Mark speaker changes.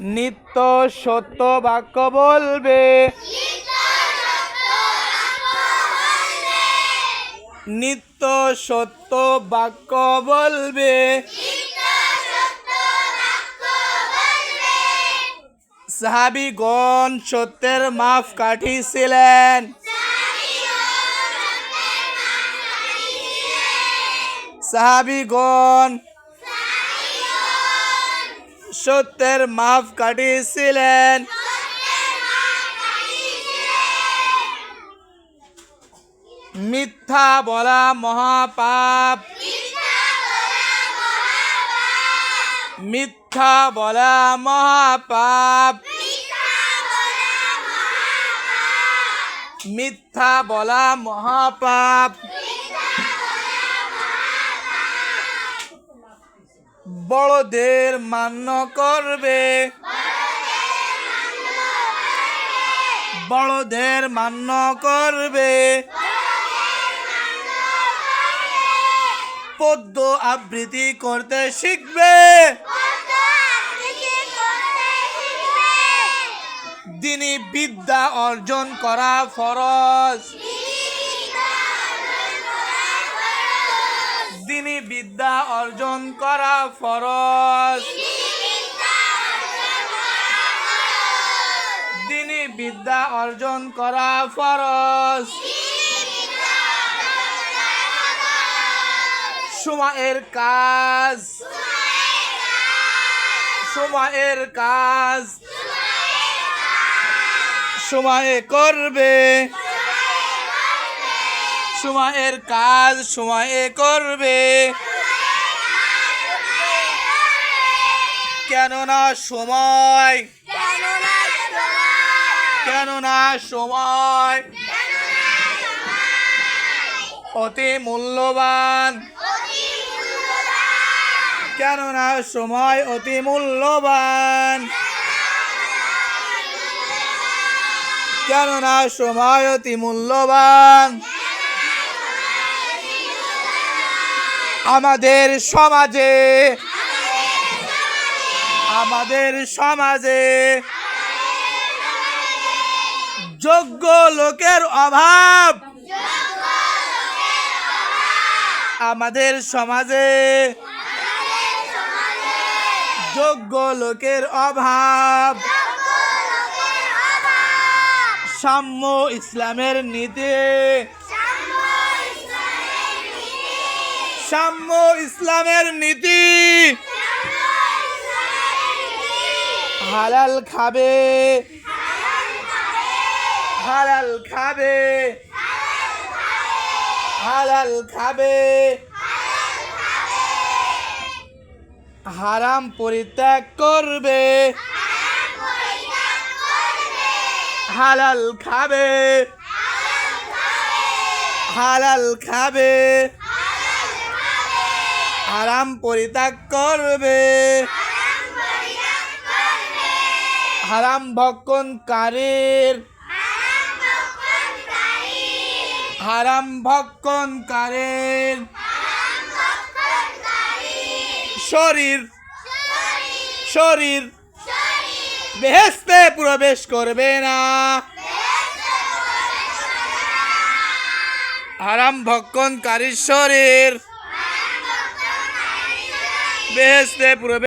Speaker 1: নিত্য সত্য বাক্য বলবে, নিত্য সত্য বাক্য বলবে। সাহাবীগণ সত্যের মাপকাঠি ছিলেন, সাহাবীগণ সত্যের মাপকাঠি ছিলেন। মিথ্যা বলা মহাপাপ, মিথ্যা বলা মহাপাপ, মিথ্যা বলা মহাপাপ। বড়দের মান্য করবে, বড়দের মান্য করবে। পদ্য আবৃত্তি করতে শিখবে, দিনী বিদ্যা অর্জন করা ফরজ, দিনী বিদ্যা অর্জন করা ফরজ, দিনী বিদ্যা অর্জন করা ফরজ। সময়ের কাজ, সময়ের কাজ সময়ে করবে, সময়ের কাজ সময়ে করবে। কেননা সময়, কেননা সময় অতি মূল্যবান, কেননা সময় অতি মূল্যবান, কেননা সময় অতি মূল্যবান। আমাদের সমাজে, আমাদের সমাজে যোগ্য লোকের অভাব, আমাদের সমাজে যোগ্য লোকের অভাব। সাম্য ইসলামের নীতি, সাম্য ইসলামের নীতি। হালাল খাবে, হালাল খাবে, হালাল খাবে, হারাম পরিত্যাগ করবে, হালাল খাবে, হালাল খাবে, হারাম পরিত্যাগ করবে। হারাম ভক্ষণকারীর, হারাম ভক্ষণকারীর শরীর, শরীর বেহেশতে প্রবেশ করবে না। হারাম ভক্ষণকারীর শরীর বেহেশতে প্রবেশ